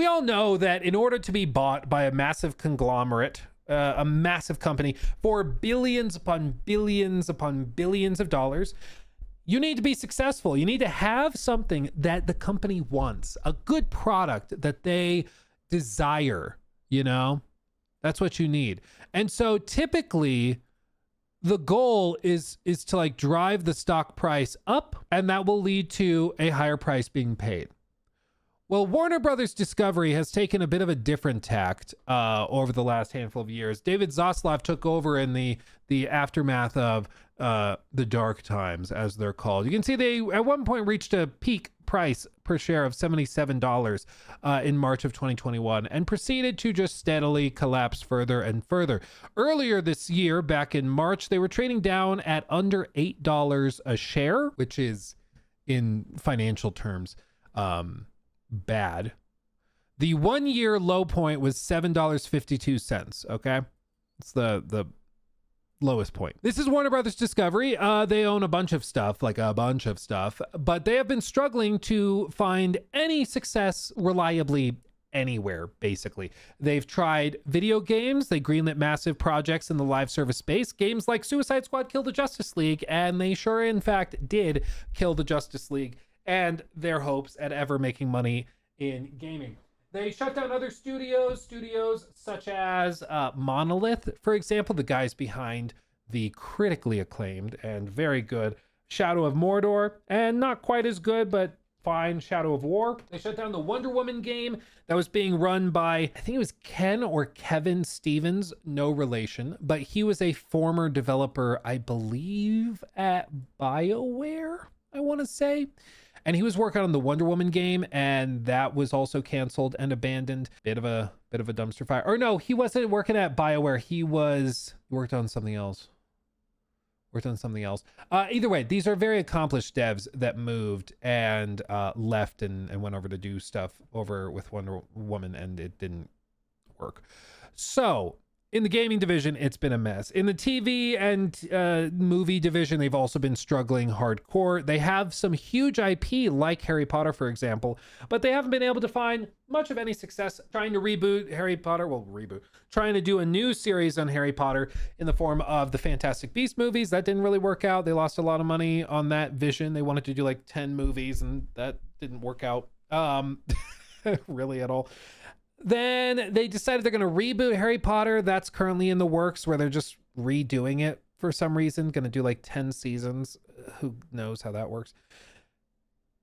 We all know that in order to be bought by a massive conglomerate, a massive company for billions upon billions upon billions of dollars, you need to be successful. You need to have something that the company wants, a good product that they desire, you know? That's what you need. And so typically the goal is to like drive the stock price up, and that will lead to a higher price being paid. Well, Warner Brothers Discovery has taken a bit of a different tact over the last handful of years. David Zaslav took over in the aftermath of the dark times, as they're called. You can see they at one point reached a peak price per share of $77 in March of 2021 and proceeded to just steadily collapse further and further. Earlier this year, back in March, they were trading down at under $8 a share, which is in financial terms bad. The 1 year low point was $7.52. Okay, it's the lowest point. This is Warner Brothers Discovery. They own a bunch of stuff, but they have been struggling to find any success reliably anywhere, basically. They've tried video games. They greenlit massive projects in the live service space. Games like Suicide Squad killed the Justice League, and they sure in fact did kill the Justice League and their hopes at ever making money in gaming. They shut down other studios such as Monolith, for example, the guys behind the critically acclaimed and very good Shadow of Mordor, and not quite as good, but fine, Shadow of War. They shut down the Wonder Woman game that was being run by, I think it was Ken or Kevin Stevens, no relation, but he was a former developer, I believe, at BioWare, I want to say. And he was working on the Wonder Woman game, and that was also canceled and abandoned. Bit of a dumpster fire. Or no, he wasn't working at BioWare. He worked on something else. Either way, these are very accomplished devs that moved and left and went over to do stuff over with Wonder Woman, and it didn't work. So in the gaming division, it's been a mess. In the TV and movie division, they've also been struggling hardcore. They have some huge IP like Harry Potter, for example, but they haven't been able to find much of any success trying to reboot Harry Potter. Trying to do a new series on Harry Potter in the form of the Fantastic Beasts movies. That didn't really work out. They lost a lot of money on that vision. They wanted to do like 10 movies, and that didn't work out really at all. Then they decided they're going to reboot Harry Potter. That's currently in the works, where they're just redoing it for some reason. Going to do like 10 seasons. Who knows how that works?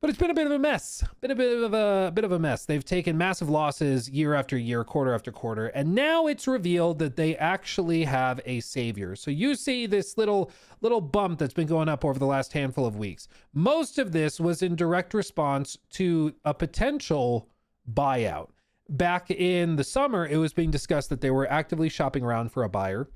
But it's been a bit of a mess. Been a bit of a mess. They've taken massive losses year after year, quarter after quarter, and now it's revealed that they actually have a savior. So you see this little bump that's been going up over the last handful of weeks. Most of this was in direct response to a potential buyout. Back in the summer, it was being discussed that they were actively shopping around for a buyer,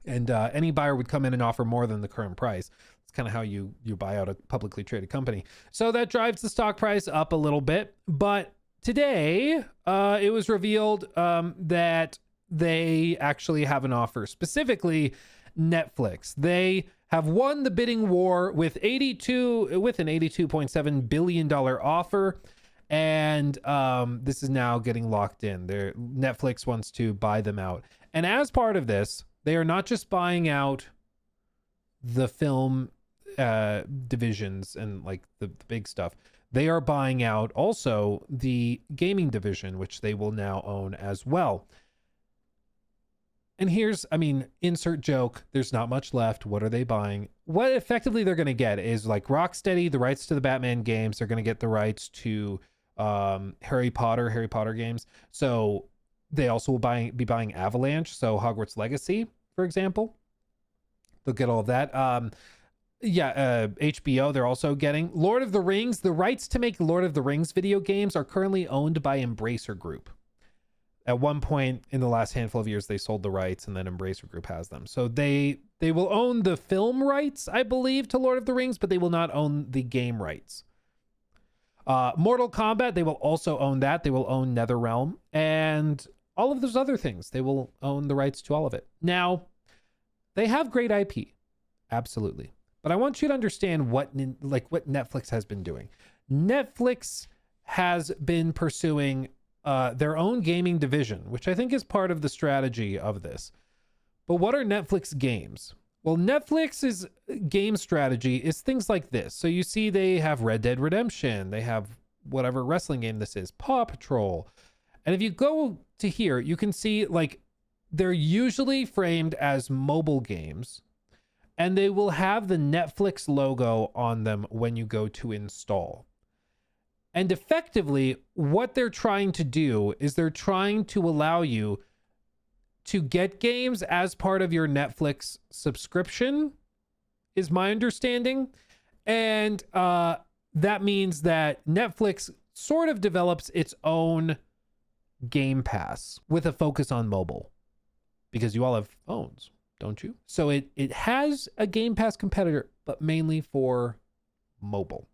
and any buyer would come in and offer more than the current price. It's kind of how you buy out a publicly traded company. So that drives the stock price up a little bit. But today, it was revealed that they actually have an offer, specifically Netflix. They have won the bidding war with an $82.7 billion offer. And this is now getting locked in. Netflix wants to buy them out. And as part of this, they are not just buying out the film divisions and like the big stuff. They are buying out also the gaming division, which they will now own as well. And insert joke, there's not much left. What are they buying? What effectively they're going to get is like Rocksteady, the rights to the Batman games. They're going to get the rights to Harry Potter games. So they also will be buying Avalanche, so Hogwarts Legacy, for example. They'll get all of that. HBO, they're also getting Lord of the Rings. The rights to make Lord of the Rings video games are currently owned by Embracer Group. At one point in the last handful of years, they sold the rights, and then Embracer Group has them. So they will own the film rights, I believe, to Lord of the Rings, but they will not own the game rights. Mortal Kombat, they will also own that. They will own NetherRealm and all of those other things. They will own the rights to all of it. Now, they have great IP, absolutely. But I want you to understand what Netflix has been doing. Netflix has been pursuing their own gaming division, which I think is part of the strategy of this. But what are Netflix games? Well, Netflix's game strategy is things like this. So you see they have Red Dead Redemption. They have whatever wrestling game this is, Paw Patrol. And if you go to here, you can see like they're usually framed as mobile games, and they will have the Netflix logo on them when you go to install. And effectively, what they're trying to do is they're trying to allow you to get games as part of your Netflix subscription, is my understanding. And that means that Netflix sort of develops its own Game Pass with a focus on mobile, because you all have phones, don't you? So it has a Game Pass competitor, but mainly for mobile.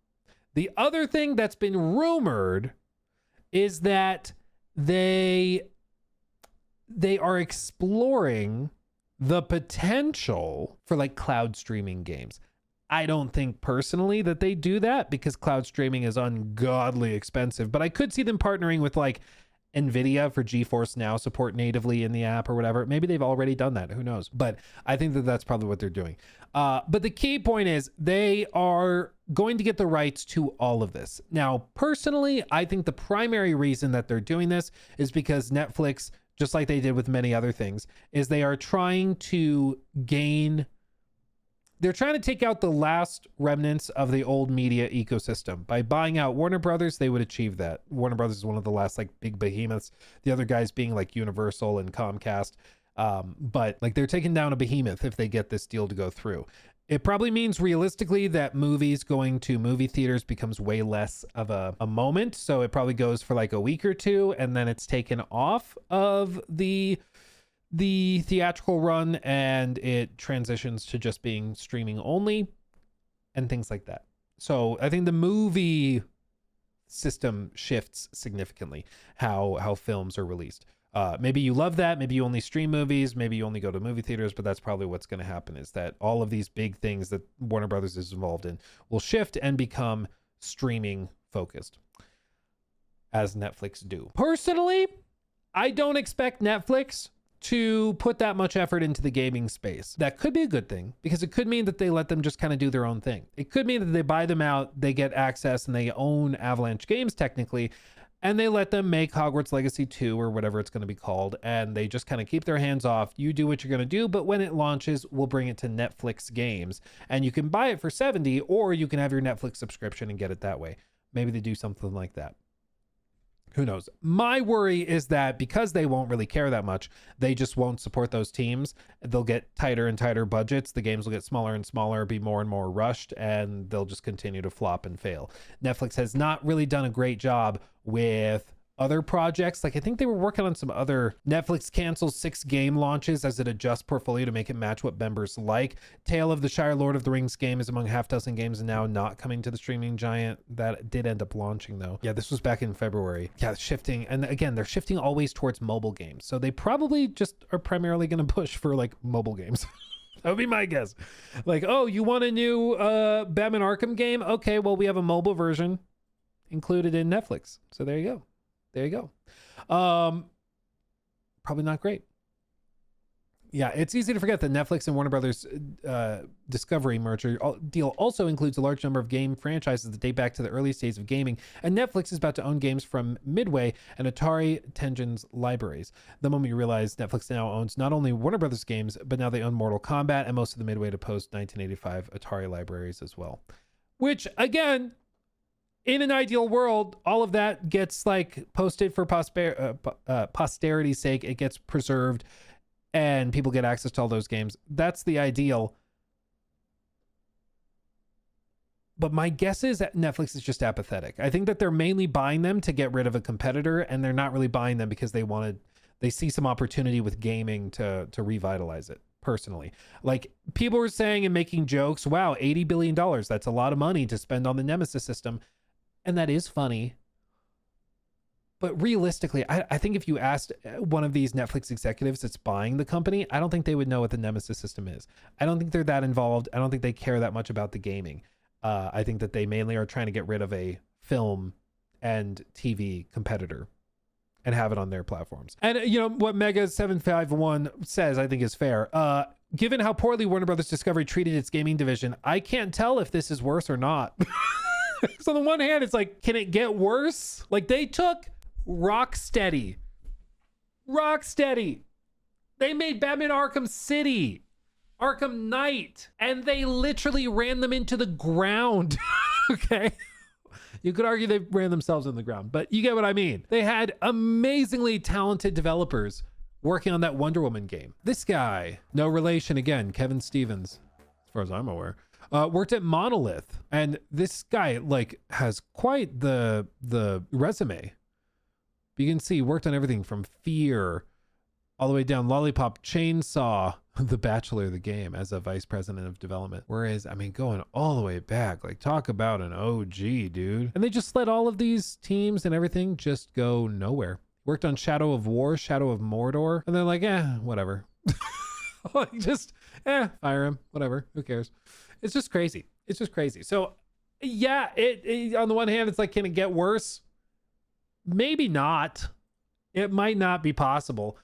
The other thing that's been rumored is that they are exploring the potential for like cloud streaming games. I don't think personally that they do that because cloud streaming is ungodly expensive, but I could see them partnering with like NVIDIA for GeForce Now support natively in the app or whatever. Maybe they've already done that. Who knows? But I think that that's probably what they're doing. But the key point is they are going to get the rights to all of this. Now, personally, I think the primary reason that they're doing this is because Netflix, just like they did with many other things, is they are trying to they're trying to take out the last remnants of the old media ecosystem. By buying out Warner Brothers, they would achieve that. Warner Brothers is one of the last like big behemoths. The other guys being like Universal and Comcast. But like they're taking down a behemoth if they get this deal to go through. It probably means realistically that movies going to movie theaters becomes way less of a moment. So it probably goes for like a week or two, and then it's taken off of the theatrical run and it transitions to just being streaming only and things like that. So I think the movie system shifts significantly how films are released. Maybe you love that. Maybe you only stream movies. Maybe you only go to movie theaters, but that's probably what's going to happen, is that all of these big things that Warner Brothers is involved in will shift and become streaming focused, as Netflix do. Personally, I don't expect Netflix to put that much effort into the gaming space. That could be a good thing, because it could mean that they let them just kind of do their own thing. It could mean that they buy them out, they get access, and they own Avalanche Games technically, and they let them make Hogwarts Legacy 2 or whatever it's going to be called, and they just kind of keep their hands off. You do what you're going to do, but when it launches, we'll bring it to Netflix Games, and you can buy it for $70, or you can have your Netflix subscription and get it that way. Maybe they do something like that. Who knows? My worry is that because they won't really care that much, they just won't support those teams. They'll get tighter and tighter budgets. The games will get smaller and smaller, be more and more rushed, and they'll just continue to flop and fail. Netflix has not really done a great job with other projects. Like I think they were working on some other. Netflix cancels 6 game launches as it adjusts portfolio to make it match what members like. Tale of the Shire Lord of the Rings game is among half dozen games now not coming to the streaming giant. That did end up launching though. Yeah, this was back in February. Yeah, shifting. And again, they're shifting always towards mobile games. So they probably just are primarily going to push for like mobile games. That would be my guess. Like, oh, you want a new Batman Arkham game? Okay, well, we have a mobile version included in Netflix. So there you go. There you go. Probably not great. Yeah, it's easy to forget that Netflix and Warner Brothers Discovery merger deal also includes a large number of game franchises that date back to the early days of gaming, and Netflix is about to own games from Midway and Atari Tengen's libraries. The moment you realize Netflix now owns not only Warner Brothers games, but now they own Mortal Kombat and most of the Midway to post-1985 Atari libraries as well. Which, again, in an ideal world, all of that gets like posted for posterity's sake. It gets preserved and people get access to all those games. That's the ideal. But my guess is that Netflix is just apathetic. I think that they're mainly buying them to get rid of a competitor, and they're not really buying them because they see some opportunity with gaming to revitalize it. Personally, like people were saying and making jokes, wow, $80 billion. That's a lot of money to spend on the Nemesis system. And that is funny. But realistically, I think if you asked one of these Netflix executives that's buying the company, I don't think they would know what the Nemesis system is. I don't think they're that involved. I don't think they care that much about the gaming. I think that they mainly are trying to get rid of a film and TV competitor. and have it on their platforms. And what Mega751 says, I think is fair. Given how poorly Warner Brothers Discovery treated its gaming division, I can't tell if this is worse or not. So on the one hand, it's like, can it get worse? Like, they took Rocksteady. They made Batman Arkham City, Arkham Knight, and they literally ran them into the ground. Okay. You could argue they ran themselves in the ground, but you get what I mean. They had amazingly talented developers working on that Wonder Woman game. This guy, no relation again, Kevin Stevens, as far as I'm aware, worked at Monolith. And this guy like has quite the resume. You can see he worked on everything from Fear all the way down Lollipop Chainsaw, The Bachelor, the game, as a vice president of development. Whereas, I mean, going all the way back, like, talk about an OG, dude. And they just let all of these teams and everything just go nowhere. Worked on Shadow of War, Shadow of Mordor, and they're like, whatever. Like, just, fire him, whatever, who cares? It's just crazy. It's just crazy. So, yeah, it on the one hand, it's like, can it get worse? Maybe not. It might not be possible.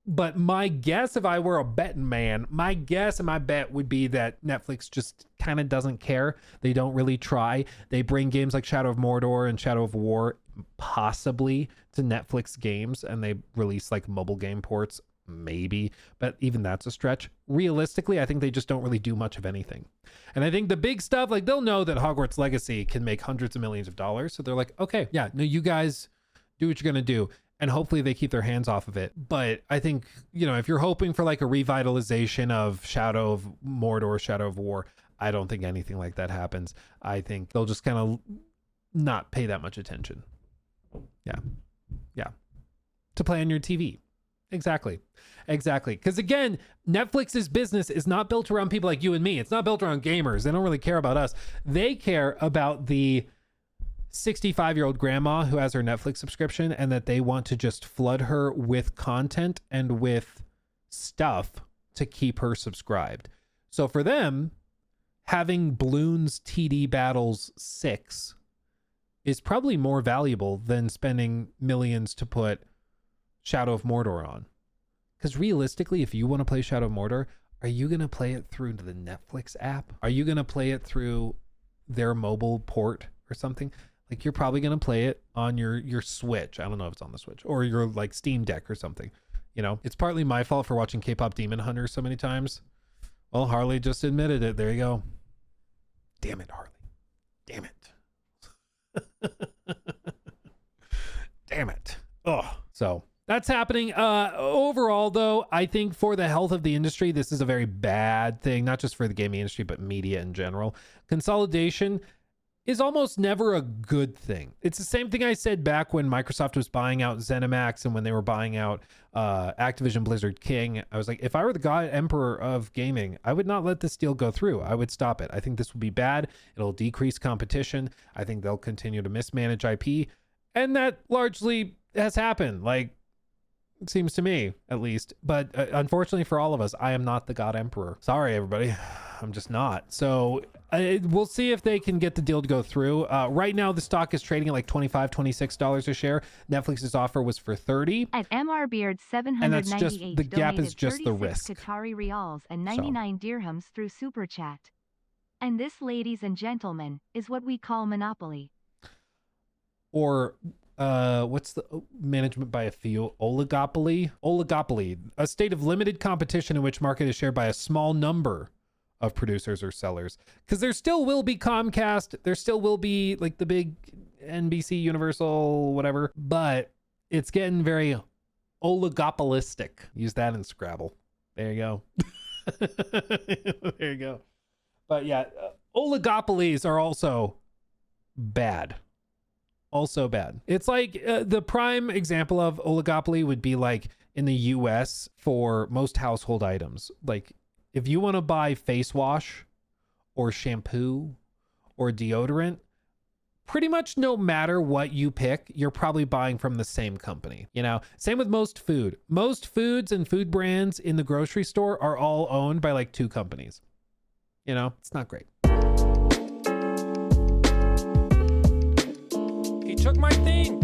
But my guess, if I were a betting man, my guess and my bet would be that Netflix just kind of doesn't care. They don't really try. They bring games like Shadow of Mordor and Shadow of War possibly to Netflix games, and they release like mobile game ports, maybe, but even that's a stretch. Realistically, I think they just don't really do much of anything. And I think the big stuff, like, they'll know that Hogwarts Legacy can make hundreds of millions of dollars. So they're like, okay, yeah, no, you guys do what you're going to do. And hopefully they keep their hands off of it. But I think, if you're hoping for like a revitalization of Shadow of Mordor, Shadow of War, I don't think anything like that happens. I think they'll just kind of not pay that much attention. Yeah. To play on your TV. Exactly. Because again, Netflix's business is not built around people like you and me. It's not built around gamers. They don't really care about us. They care about the 65-year-old grandma who has her Netflix subscription, and that they want to just flood her with content and with stuff to keep her subscribed. So for them, having Bloons TD Battles 6 is probably more valuable than spending millions to put Shadow of Mordor on. Because realistically, if you want to play Shadow of Mordor, are you going to play it through the Netflix app? Are you going to play it through their mobile port or something? Like, you're probably going to play it on your Switch. I don't know if it's on the Switch, or your like Steam Deck or something. It's partly my fault for watching K-pop Demon Hunter so many times. Well, Harley just admitted it. There you go. Damn it, Harley. Damn it. Damn it. Oh, so that's happening. Overall, though, I think for the health of the industry, this is a very bad thing, not just for the gaming industry, but media in general. Consolidation is almost never a good thing. It's the same thing I said back when Microsoft was buying out ZeniMax and when they were buying out Activision Blizzard King. I was like, if I were the God Emperor of gaming, I would not let this deal go through. I would stop it. I think this would be bad. It'll decrease competition. I think they'll continue to mismanage IP. And that largely has happened. Like, it seems to me, at least. But unfortunately for all of us, I am not the God Emperor. Sorry, everybody. I'm just not. So we'll see if they can get the deal to go through. Right now, the stock is trading at like $25, $26 a share. Netflix's offer was for $30. At MR Beard 798, and that's just the gap is just the risk. Qatari riyals and 99 dirhams through Super Chat. And this, ladies and gentlemen, is what we call monopoly. Or what's the management by a few? Oligopoly, a state of limited competition in which market is shared by a small number of producers or sellers. Because there still will be Comcast, there still will be like the big NBC, Universal, whatever, but it's getting very oligopolistic. Use that in Scrabble. There you go. There you go. But yeah, oligopolies are also bad. Also bad. It's like the prime example of oligopoly would be like in the US for most household items. Like if you want to buy face wash or shampoo or deodorant, pretty much no matter what you pick, you're probably buying from the same company. Same with most food. Most foods and food brands in the grocery store are all owned by like two companies. It's not great. He took my thing.